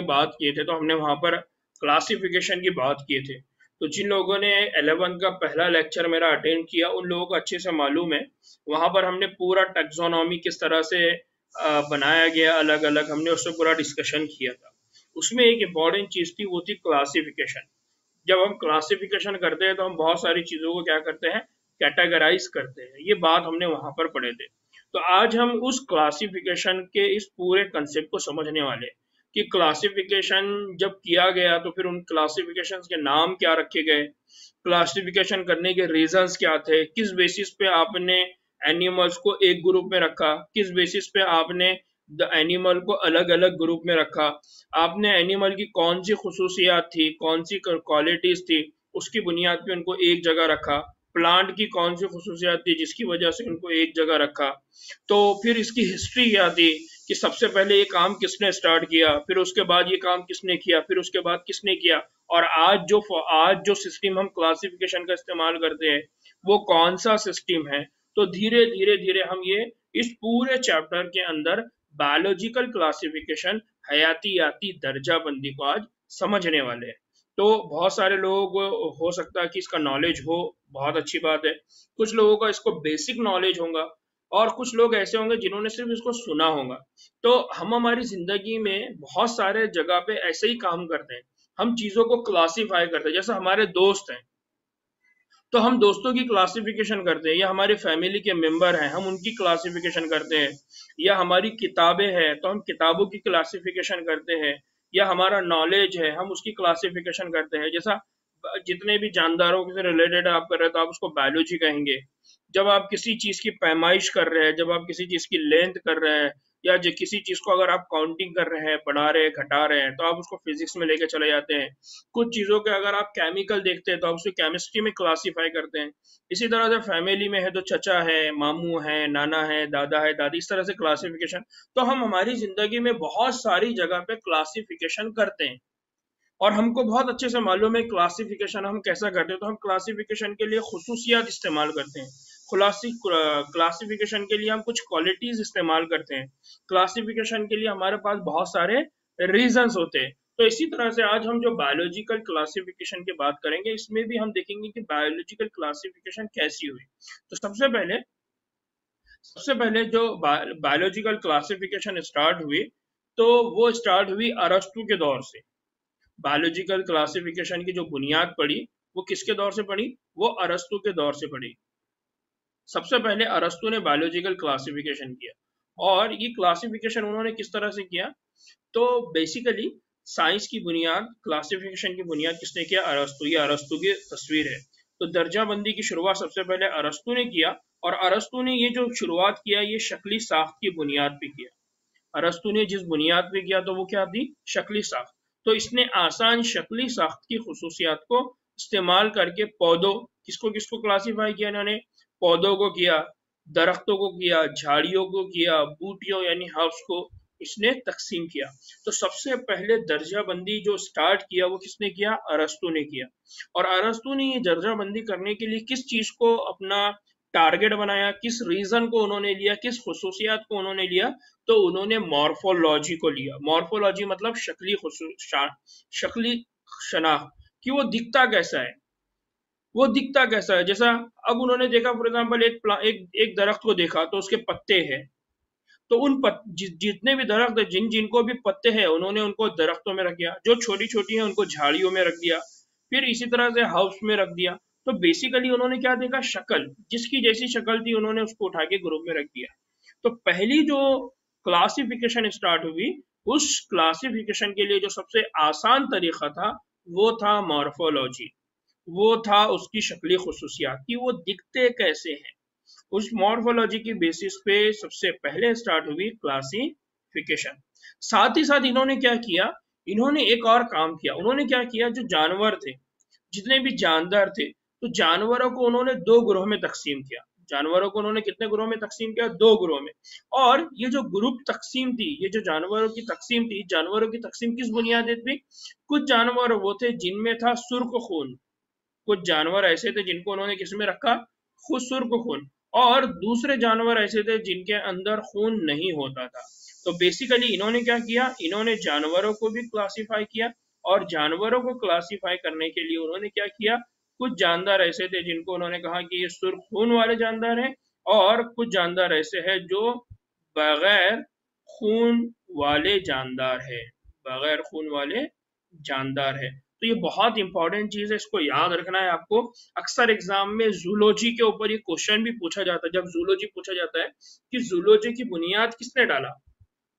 बात किए थे तो हमने वहां पर क्लासिफिकेशन की बात किए थे। तो जिन लोगों ने 11th का पहला लेक्चर मेरा अटेंड किया उन लोगों को अच्छे से मालूम है। वहां पर हमने पूरा टैक्सोनॉमी किस तरह से बनाया गया अलग अलग, हमने उससे पूरा डिस्कशन किया था। उसमें एक इम्पॉर्टेंट चीज थी, वो थी क्लासिफिकेशन। जब हम क्लासिफिकेशन करते हैं तो हम बहुत सारी चीजों को क्या करते हैं, कैटेगराइज करते हैं। ये बात हमने वहां पर पढ़े थे। तो आज हम उस क्लासिफिकेशन के इस पूरे कंसेप्ट को समझने वाले हैं कि क्लासिफिकेशन जब किया गया तो फिर उन क्लासिफिकेशंस के नाम क्या रखे गए, क्लासिफिकेशन करने के रीजंस क्या थे, किस बेसिस पे आपने एनिमल्स को एक ग्रुप में रखा, किस बेसिस पे आपने द एनिमल को अलग अलग ग्रुप में रखा, आपने एनिमल की कौन सी खुसूसियात थी, कौन सी क्वालिटीज थी, उसकी बुनियाद पे उनको एक जगह रखा, प्लांट की कौन सी खुसूसियात थी जिसकी वजह से उनको एक जगह रखा। तो फिर इसकी हिस्ट्री क्या थी कि सबसे पहले ये काम किसने स्टार्ट किया, फिर उसके बाद ये काम किसने किया, फिर उसके बाद किसने किया, और आज जो सिस्टम हम क्लासिफिकेशन का इस्तेमाल करते हैं वो कौन सा सिस्टम है। तो धीरे धीरे धीरे हम ये इस पूरे चैप्टर के अंदर बायोलॉजिकल क्लासिफिकेशन, हयातियाती दर्जाबंदी को आज समझने वाले हैं। तो बहुत सारे लोग हो सकता है कि इसका नॉलेज हो, बहुत अच्छी बात है। कुछ लोगों का इसको बेसिक नॉलेज होगा और कुछ लोग ऐसे होंगे जिन्होंने सिर्फ इसको सुना होगा। तो हम हमारी जिंदगी में बहुत सारे जगह पे ऐसे ही काम करते हैं, हम चीजों को क्लासिफाई करते हैं। जैसे हमारे दोस्त हैं तो हम दोस्तों की क्लासिफिकेशन करते हैं, या हमारे फैमिली के मेंबर हैं हम उनकी क्लासिफिकेशन करते हैं, या हमारी किताबें हैं तो हम किताबों की क्लासिफिकेशन करते हैं, या हमारा नॉलेज है हम उसकी क्लासिफिकेशन करते हैं। जैसा जितने भी जानदारों से रिलेटेड आप कर रहे हैं तो आप उसको बायोलॉजी कहेंगे। जब आप किसी चीज की पैमाइश कर रहे हैं, जब आप किसी चीज की लेंथ कर रहे हैं, या जो किसी चीज को अगर आप काउंटिंग कर रहे हैं, बढ़ा रहे हैं, घटा रहे हैं, तो आप उसको फिजिक्स में लेके चले जाते हैं। कुछ चीजों के अगर आप केमिकल देखते हैं तो आप उसको केमिस्ट्री में क्लासीफाई करते हैं। इसी तरह से फैमिली में है तो चचा है, मामू है, नाना है, दादा है, दादी, इस तरह से क्लासिफिकेशन। तो हम हमारी जिंदगी में बहुत सारी जगह पे क्लासिफिकेशन करते हैं और हमको बहुत अच्छे से मालूम है क्लासिफिकेशन हम कैसा करते हैं। तो हम क्लासिफिकेशन के लिए खुसूसियात इस्तेमाल करते हैं, क्लासिफिकेशन के लिए हम कुछ क्वालिटीज इस्तेमाल करते हैं, क्लासिफिकेशन के लिए हमारे पास बहुत सारे रीजंस होते हैं। तो इसी तरह से आज हम जो बायोलॉजिकल क्लासिफिकेशन की बात करेंगे इसमें भी हम देखेंगे कि बायोलॉजिकल क्लासिफिकेशन कैसी हुई। तो सबसे पहले जो बायोलॉजिकल क्लासिफिकेशन स्टार्ट हुई तो वो स्टार्ट हुई अरस्तु के दौर से। बायोलॉजिकल क्लासिफिकेशन की जो बुनियाद पड़ी वो किसके दौर से पड़ी, वो अरस्तु के दौर से पड़ी। सबसे पहले अरस्तु ने बायोलॉजिकल क्लासिफिकेशन किया, और ये क्लासिफिकेशन उन्होंने किस तरह से किया, तो बेसिकली साइंस की बुनियाद, क्लासिफिकेशन की बुनियाद किसने किया, अरस्तु। ये अरस्तु की तस्वीर है। तो दर्जाबंदी की शुरुआत सबसे पहले अरस्तु ने किया, और अरस्तु ने ये जो शुरुआत किया ये शक्ली साख्त की बुनियाद पे किया। अरस्तु ने जिस बुनियाद पे किया तो वो क्या थी, शक्ली साख्त। तो इसने आसान शक्ली साख्त की खुसूसियात को इस्तेमाल करके पौधों, किसको किसको क्लासीफाई किया इन्होंने, पौधों को किया, दरख्तों को किया, झाड़ियों को किया, बूटियों यानी हर्ब्स को इसने तकसीम किया। तो सबसे पहले दर्जाबंदी जो स्टार्ट किया वो किसने किया, अरस्तु ने किया। और अरस्तु ने ये दर्जाबंदी करने के लिए किस चीज को अपना टारगेट बनाया, किस रीजन को उन्होंने लिया, किस खुसूसियात को उन्होंने लिया, तो उन्होंने मॉर्फोलॉजी को लिया। मॉर्फोलॉजी मतलब शक्ली शनाख्त कि वो दिखता कैसा है, वो दिखता कैसा है। जैसा अब उन्होंने देखा फॉर एग्जांपल एक दरख्त को देखा तो उसके पत्ते हैं, तो जितने भी दरख्त है, जिनको भी पत्ते हैं उन्होंने उनको दरख्तों में रख दिया, जो छोटी छोटी है उनको झाड़ियों में रख दिया, फिर इसी तरह से हाउस में रख दिया। तो बेसिकली उन्होंने क्या देखा, शक्ल, जिसकी जैसी शक्ल थी उन्होंने उसको उठा के ग्रुप में रख दिया। तो पहली जो क्लासिफिकेशन स्टार्ट हुई, उस क्लासिफिकेशन के लिए जो सबसे आसान तरीका था वो था मॉर्फोलॉजी, वो था उसकी शक्ली खुसूसियात कि वो दिखते कैसे हैं। उस मॉर्फोलॉजी की बेसिस पे सबसे पहले स्टार्ट हुई क्लासिफिकेशन। साथ ही साथ इन्होंने क्या किया, इन्होंने एक और काम किया। उन्होंने क्या किया, जो जानवर थे, जितने भी जानदार थे, तो जानवरों को उन्होंने दो ग्रोह में तकसीम किया। जानवरों को उन्होंने कितने ग्रोह में तकसीम किया, दो ग्रोह में। और ये जो ग्रुप तकसीम थी, ये जो जानवरों की तकसीम थी, जानवरों की तकसीम किस बुनियाद पे, कुछ जानवर वो थे जिनमें था सुर्ख खून, कुछ जानवर ऐसे थे जिनको उन्होंने किसमें रखा, खुद सुर्ख खून, और दूसरे जानवर ऐसे थे जिनके अंदर खून नहीं होता था। तो बेसिकली इन्होंने क्या किया, इन्होंने जानवरों को भी क्लासिफाई किया, और जानवरों को क्लासिफाई करने के लिए उन्होंने क्या किया, कुछ जानदार ऐसे थे जिनको उन्होंने कहा कि ये सुर्ख खून वाले जानदार हैं, और कुछ जानदार ऐसे हैं जो बगैर खून वाले जानदार है, बगैर खून वाले जानदार है। तो ये बहुत इंपॉर्टेंट चीज है, इसको याद रखना है आपको। अक्सर एग्जाम में जूलॉजी के ऊपर ये क्वेश्चन भी पूछा जाता है। जब जूलॉजी पूछा जाता है कि जूलॉजी की बुनियाद किसने डाला,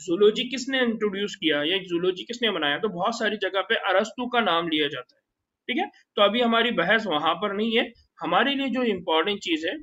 जूलॉजी किसने इंट्रोड्यूस किया, या जूलॉजी किसने बनाया, तो बहुत सारी जगह पे अरस्तु का नाम लिया जाता है। ठीक है, तो अभी हमारी बहस वहां पर नहीं है। हमारे लिए जो इम्पोर्टेंट चीज है,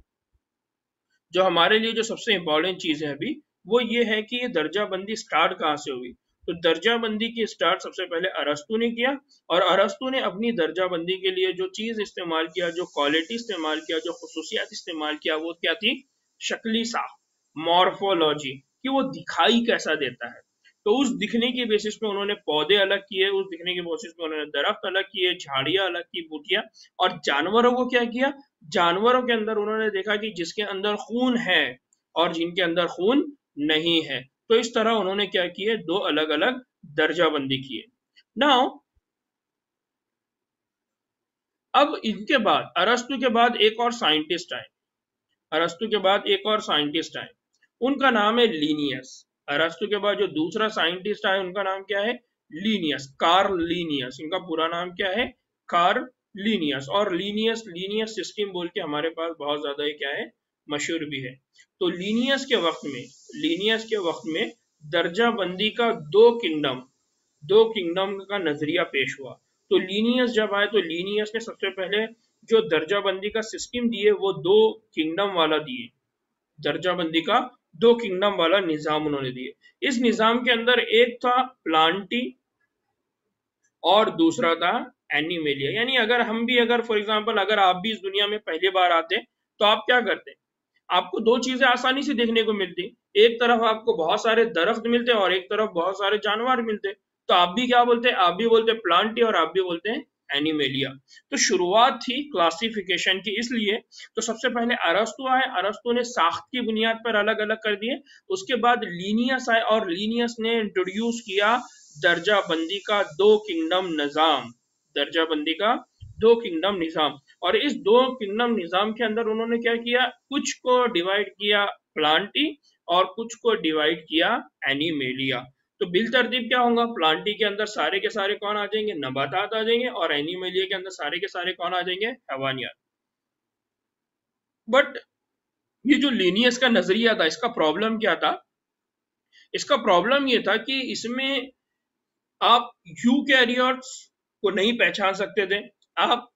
जो हमारे लिए जो सबसे इम्पोर्टेंट चीज है अभी, वो ये है कि ये दर्जाबंदी स्टार्ट कहाँ से हुई। तो दर्जाबंदी की स्टार्ट सबसे पहले अरस्तु ने किया, और अरस्तु ने अपनी दर्जाबंदी के लिए जो चीज इस्तेमाल किया, जो क्वालिटी इस्तेमाल किया, जो खुसूसियात इस्तेमाल किया, वो क्या थी, शक्ली साख, मॉर्फोलॉजी, कि वो दिखाई कैसा देता है। तो उस दिखने की बेसिस पे उन्होंने पौधे अलग किए, उस दिखने की बेसिस पे उन्होंने दरख्त अलग किए, झाड़ियां अलग की, बूटियां, और जानवरों को क्या किया, जानवरों के अंदर उन्होंने देखा कि जिसके अंदर खून है और जिनके अंदर खून नहीं है। तो इस तरह उन्होंने क्या किए, दो अलग अलग दर्जाबंदी किए। नाउ अब इनके बाद, अरस्तु के बाद एक और साइंटिस्ट आए, अरस्तु के बाद एक और साइंटिस्ट आए, उनका नाम है लीनियस। अरस्तु के बाद जो दूसरा साइंटिस्ट आए उनका नाम क्या है, लीनियस, कार्ल लीनियस। इनका पूरा नाम क्या है, कार्ल लीनियस। और लीनियस, लीनियस सिस्टम बोल के हमारे पास बहुत ज्यादा ही क्या है, मशहूर भी है। तो लीनियस के वक्त में, लीनियस के वक्त में दर्जाबंदी का दो किंगडम का नजरिया पेश हुआ। तो लीनियस जब आए तो लीनियस ने सबसे पहले जो दर्जाबंदी का सिस्टम दिए वो दो किंगडम वाला दिए, दर्जाबंदी का दो किंगडम वाला निजाम उन्होंने दिए। इस निजाम के अंदर एक था प्लांटी और दूसरा था एनिमेलिया। यानी अगर हम भी, अगर फॉर एग्जांपल अगर आप भी इस दुनिया में पहली बार आते तो आप क्या करते, आपको दो चीजें आसानी से देखने को मिलती, एक तरफ आपको बहुत सारे दरख्त मिलते और एक तरफ बहुत सारे जानवर मिलते। तो आप भी क्या बोलते, आप भी बोलते प्लांटी और आप भी बोलते हैं एनिमेलिया। तो शुरुआत थी क्लासिफिकेशन की, इसलिए तो सबसे पहले अरस्तु आए, अरस्तु ने साख्त की बुनियाद पर अलग अलग कर दिए। उसके बाद लीनियस आए और लीनियस ने इंट्रोड्यूस किया दर्जाबंदी का दो किंगडम निजाम, दर्जाबंदी का दो किंगडम निजाम। और इस दो किंगडम निजाम के अंदर उन्होंने क्या किया, कुछ को डिवाइड किया प्लांटी और कुछ को डिवाइड किया एनिमेलिया। तो बिल तरतीब क्या होगा, प्लांटी के अंदर सारे के सारे कौन आ जाएंगे, नबातात आ जाएंगे, और एनिमेलिया के अंदर सारे के सारे कौन आ जाएंगे, हैवानियात। बट ये जो लीनियस का नजरिया था, इसका प्रॉब्लम क्या था, इसका प्रॉब्लम ये था कि इसमें आप यूकैरियोट्स को नहीं पहचान सकते थे, आप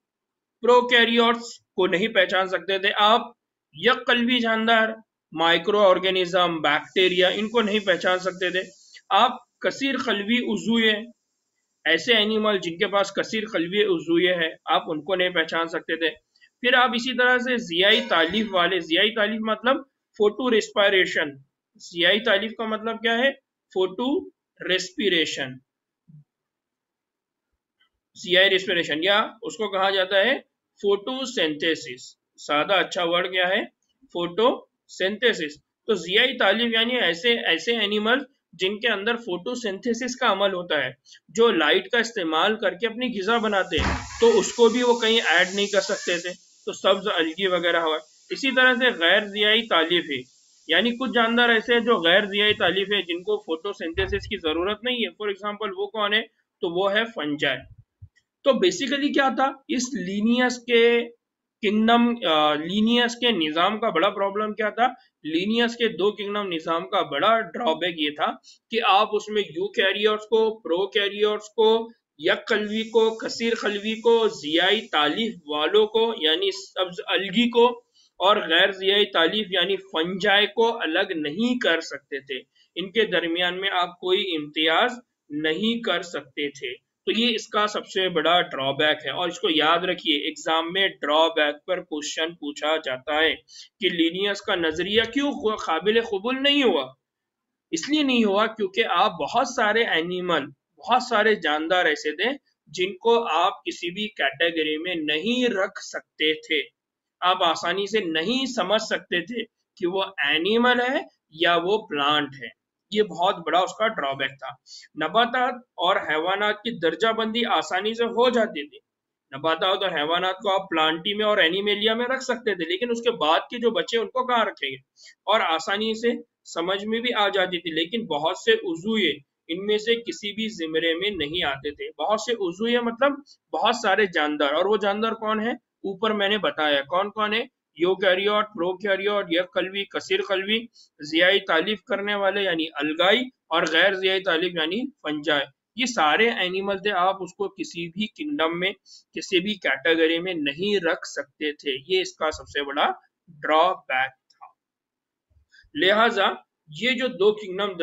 प्रोकैरियोट्स को नहीं पहचान सकते थे, आप यककल्बी जानदार, माइक्रो ऑर्गेनिज्म, बैक्टीरिया, इनको नहीं पहचान सकते थे। आप कसीर खलवी उज़ुए, ऐसे एनिमल जिनके पास कसीर खलवी उज़ुए है, आप उनको नहीं पहचान सकते थे। फिर आप इसी तरह से जियाई तालीफ वाले, जियाई तालीफ मतलब फोटो रेस्पिरेशन, जियाई तालीफ का मतलब क्या है, फोटो रेस्पिरेशन, जियाई रेस्पिरेशन, या उसको कहा जाता है फोटोसिंथेसिस। सादा अच्छा वर्ड क्या है, फोटोसिंथेसिस। तो जियाई तालीफ यानी ऐसे एनिमल जिनके अंदर फोटोसिंथेसिस का अमल होता है, जो लाइट का इस्तेमाल करके अपनी ग़िज़ा बनाते हैं, तो उसको भी वो कहीं ऐड नहीं कर सकते थे, तो सब्ज अलगी वगैरह हुआ। इसी तरह से गैर जियाई तालीफ है, यानी कुछ जानदार ऐसे हैं जो गैर जियाई तालीफ है, जिनको फोटोसिंथेसिस की जरूरत नहीं है। फॉर एग्जाम्पल वो कौन है, तो वो है फंजाई। तो बेसिकली क्या था, इस लीनियस के किंगडम, लीनियस के निजाम का बड़ा प्रॉब्लम क्या था, लीनियस के दो किंगडम निजाम का बड़ा ड्रॉबैक ये था कि आप उसमें यूकैरियोट्स को, प्रोकैरियोट्स को, यककल्बी को, कसीर खलवी को, जियाई तालीफ वालों को यानी सब्ज अलगी को, और गैर जियाई तालीफ यानी फंजाई को अलग नहीं कर सकते थे। इनके दरमियान में आप कोई इम्तियाज नहीं कर सकते थे। तो ये इसका सबसे बड़ा ड्रॉबैक है, और इसको याद रखिए, एग्जाम में ड्रॉबैक पर क्वेश्चन पूछा जाता है कि लीनियस का नजरिया क्यों काबिल कबूल नहीं हुआ। इसलिए नहीं हुआ क्योंकि आप बहुत सारे एनिमल, बहुत सारे जानदार ऐसे थे जिनको आप किसी भी कैटेगरी में नहीं रख सकते थे, आप आसानी से नहीं समझ सकते थे कि वो एनिमल है या वो प्लांट है। ये बहुत बड़ा उसका ड्रॉबैक था। नबातात और हैवानात की दर्जाबंदी आसानी से हो जाती थी। नबातात और हैवानात को आप प्लांटी में और एनिमेलिया में रख सकते थे, लेकिन उसके बाद के जो बच्चे उनको कहाँ रखेंगे, और आसानी से समझ में भी आ जाती थी। लेकिन बहुत से उज़ुए इनमें से किसी भी जिमरे में नहीं आते थे। बहुत से उज़ुए मतलब बहुत सारे जानदार, और वो जानदार कौन है, ऊपर मैंने बताया कौन कौन है, यूकैरियोट, प्रोकैरियोट, यक कल्वी, कसीर कल्वी, जियाई तालीफ करने वाले यानी अलगाई, और गैर जियाई तालीफ यानी फंजाई। ये सारे एनिमल थे, आप उसको किसी भी किंगडम में किसी भी कैटेगरी में नहीं रख सकते थे। ये इसका सबसे बड़ा ड्रॉबैक था। लिहाजा ये जो दो किंगडम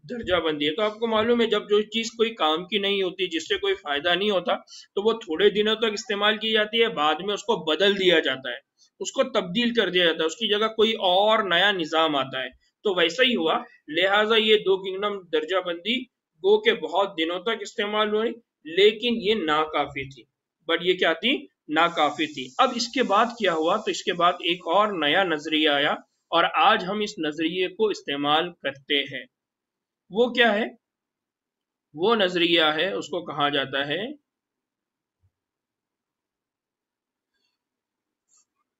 दर्जाबंदी है, तो आपको मालूम है जब जो चीज कोई काम की नहीं होती, जिससे कोई फायदा नहीं होता, तो वो थोड़े दिनों तक इस्तेमाल की जाती है, बाद में उसको बदल दिया जाता है, उसको तब्दील कर दिया जाता है, उसकी जगह कोई और नया निजाम आता है। तो वैसा ही हुआ। लिहाजा ये दो किंगडम दर्जाबंदी गो के बहुत दिनों तक इस्तेमाल हुई, लेकिन ये नाकाफी थी। बट ये क्या थी, नाकाफी थी। अब इसके बाद क्या हुआ, तो इसके बाद एक और नया नजरिया आया, और आज हम इस नजरिए को इस्तेमाल करते हैं। वो क्या है, वो नजरिया है, उसको कहा जाता है,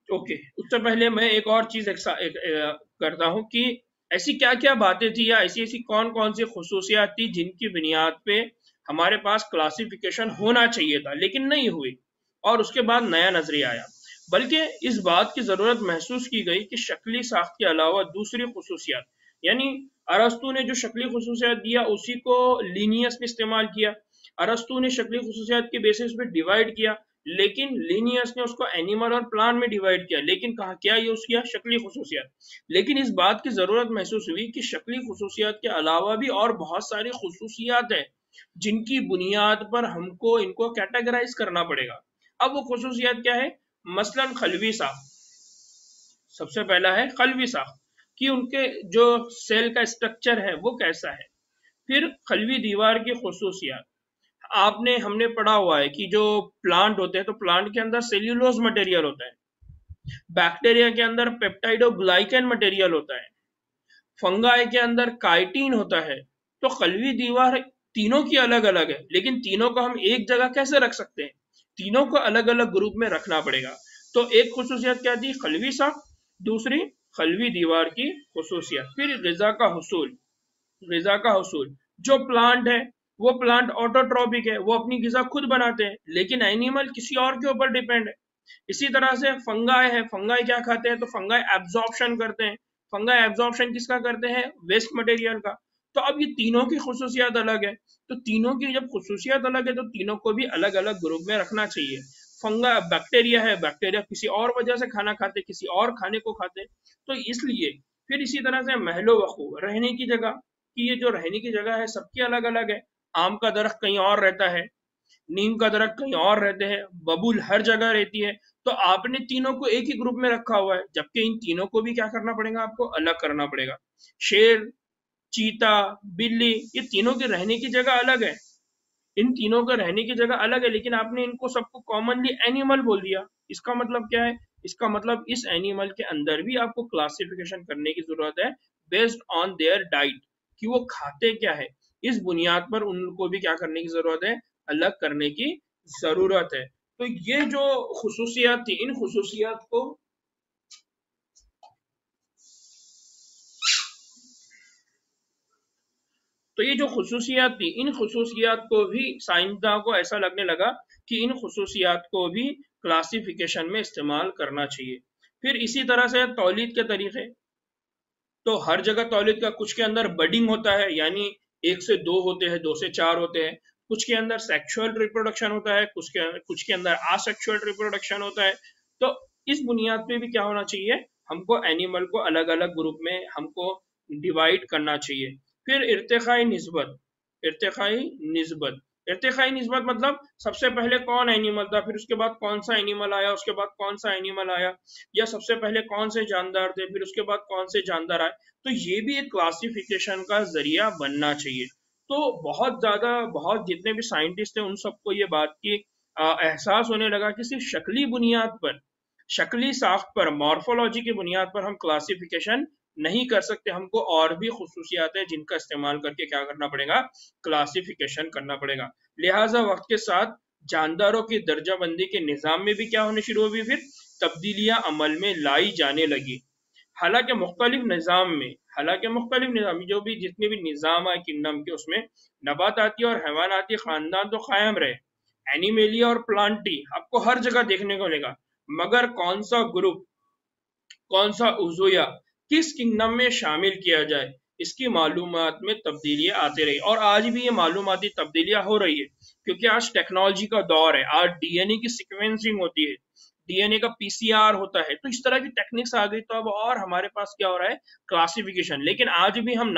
ओके, उससे पहले मैं एक और चीज करता हूं कि ऐसी क्या क्या बातें थी, या ऐसी ऐसी कौन कौन सी खुसूसियात थी जिनकी बुनियाद पे हमारे पास क्लासिफिकेशन होना चाहिए था लेकिन नहीं हुई, और उसके बाद नया नजरिया आया। बल्कि इस बात की जरूरत महसूस की गई कि शक्ली साख्त के अलावा दूसरी खुसूसियात, यानी अरस्तु ने जो शक्ली खुसूसियात दिया उसी को लीनियस में इस्तेमाल किया। अरस्तु ने शक्ली खुसूसियात के बेसिस पे डिवाइड किया, लेकिन लीनियस ने उसको एनिमल और प्लांट में डिवाइड किया, लेकिन कहा क्या यूज किया, शक्ली खुसूसियात। लेकिन इस बात की जरूरत महसूस हुई कि शक्ली खुसूसियात के अलावा भी और बहुत सारी खुसूसियात है जिनकी बुनियाद पर हमको इनको कैटेगराइज करना पड़ेगा। अब वो खुसूसियात क्या है, मसलन खलवी साख, सबसे पहला है खलवी साख कि उनके जो सेल का स्ट्रक्चर है वो कैसा है। फिर खलवी दीवार की खुसूसियात, आपने हमने पढ़ा हुआ है कि जो प्लांट होते हैं तो प्लांट के अंदर सेल्यूलोज मटेरियल होता है, बैक्टीरिया के अंदर पेप्टाइडोग्लाइकन मटेरियल होता है, फंगाई के अंदर काइटिन होता है। तो खलवी दीवार तीनों की अलग अलग है, लेकिन तीनों को हम एक जगह कैसे रख सकते हैं, तीनों को अलग अलग ग्रुप में रखना पड़ेगा। तो एक खुसूसियत क्या थी, खलवी साख, दूसरी खलवी दीवार की खुसूसियत। फिर ग़िज़ा का हुसूल, ग़िज़ा का हुसूल, जो प्लांट है वो प्लांट ऑटोट्रॉपिक है, वो अपनी ग़िज़ा खुद बनाते हैं, लेकिन एनिमल किसी और के ऊपर डिपेंड है। इसी तरह से फंगाई है, फंगाई क्या खाते हैं, तो फंगाई एब्जॉर्प्शन करते हैं। फंगाई एब्जॉर्प्शन किसका करते हैं, वेस्ट मटेरियल का। तो अब ये तीनों की खुसूसियात अलग है, तो तीनों की जब खुसूसियात अलग है तो तीनों को भी अलग अलग ग्रुप में रखना चाहिए। फंगा बैक्टीरिया है, बैक्टीरिया किसी और वजह से खाना खाते, किसी और खाने को खाते, तो इसलिए। फिर इसी तरह से महलो वखू, रहने की जगह, कि ये जो रहने की जगह है सबकी अलग अलग है। आम का दरख्त कहीं और रहता है, नीम का दरख्त कहीं और रहते हैं, बबूल हर जगह रहती है। तो आपने तीनों को एक ही ग्रुप में रखा हुआ है, जबकि इन तीनों को भी क्या करना पड़ेगा, आपको अलग करना पड़ेगा। शेर, चीता, बिल्ली, ये तीनों के रहने की जगह अलग है, इन तीनों के रहने की जगह अलग है, लेकिन आपने इनको सबको कॉमनली एनिमल बोल दिया। इसका मतलब क्या है, इसका मतलब इस एनिमल के अंदर भी आपको क्लासिफिकेशन करने की जरूरत है बेस्ड ऑन देयर डाइट, कि वो खाते क्या है। इस बुनियाद पर उनको भी क्या करने की जरूरत है, अलग करने की जरूरत है। तो ये जो खुसूसियात थी, इन खुसूसियात को तो ये जो खुसूसियात थी, इन खुसूसियात को भी साइंसदान को ऐसा लगने लगा कि इन खुसूसियात को भी क्लासिफिकेशन में इस्तेमाल करना चाहिए। फिर इसी तरह से तौलीद के तरीके, तो हर जगह तौलीद का, कुछ के अंदर बडिंग होता है, यानी 1 से 2 होते हैं, 2 से 4 होते हैं, कुछ के अंदर सेक्सुअल रिप्रोडक्शन होता है, कुछ के अंदर असेक्सुअल रिप्रोडक्शन होता है। तो इस बुनियाद पे भी क्या होना चाहिए, हमको एनिमल को अलग अलग ग्रुप में हमको डिवाइड करना चाहिए। फिर इर्तिकाई निस्बत, इर्तिकाई निस्बत, इर्तिकाई निस्बत मतलब सबसे पहले कौन एनिमल था, फिर उसके बाद कौन सा एनिमल आया, उसके बाद कौन सा एनिमल आया, या सबसे पहले कौन से जानदार थे, फिर उसके बाद कौन से जानदार आए। तो ये भी एक क्लासिफिकेशन का जरिया बनना चाहिए। तो बहुत जितने भी साइंटिस्ट हैं उन सबको ये बात की एहसास होने लगा कि सिर्फ शक्ली बुनियाद पर, शक्ली साख्त पर, मॉर्फोलॉजी की बुनियाद पर हम क्लासिफिकेशन नहीं कर सकते, हमको और भी खुसूसियात है जिनका इस्तेमाल करके क्या करना पड़ेगा, क्लासिफिकेशन करना पड़ेगा। लिहाजा वक्त के साथ जानदारों की दर्जाबंदी के निज़ाम में भी क्या होने शुरू हुई, फिर तब्दीलियां अमल में लाई जाने लगी। हालांकि मुख्तलिफ निज़ाम जो भी जितने भी निज़ाम आए किंगडम के, उसमें नबाताती और हैवानाती खानदान तो कायम रहे, एनिमेलिया और प्लांटी आपको हर जगह देखने को मिलेगा, मगर कौन सा ग्रुप, कौन सा उज़ुया किस किंगडम में शामिल किया जाए, इसकी मालूमात में तब्दीलियां आती रही, और आज भी ये मालूमाती तब्दीलियां हो रही है, क्योंकि आज टेक्नोलॉजी का दौर है, आज डीएनए की सिक्वेंसिंग होती है, डीएनए का पीसीआर होता है, तो इस तरह की टेक्निक्स आ गई, तो अब और हमारे पास क्या हो रहा है, क्लासिफिकेशन। लेकिन आज भी हम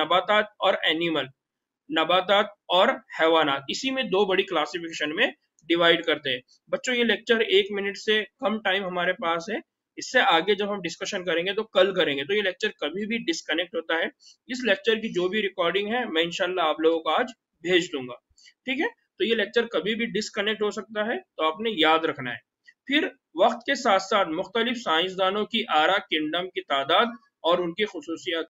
नबातात और हैवानात, इसी में दो बड़ी क्लासिफिकेशन में डिवाइड करते हैं। बच्चों ये लेक्चर 1 मिनट से कम टाइम हमारे पास है, इससे आगे जब हम डिस्कशन करेंगे तो कल करेंगे, तो ये लेक्चर कभी भी डिस्कनेक्ट होता है, इस लेक्चर की जो भी रिकॉर्डिंग है मैं इंशाल्लाह आप लोगों को आज भेज दूंगा, ठीक है। तो ये लेक्चर कभी भी डिस्कनेक्ट हो सकता है, तो आपने याद रखना है। फिर वक्त के साथ साथ मुख्तलिफ साइंसदानों की आरा किंगडम की तादाद और उनकी खुसूसियात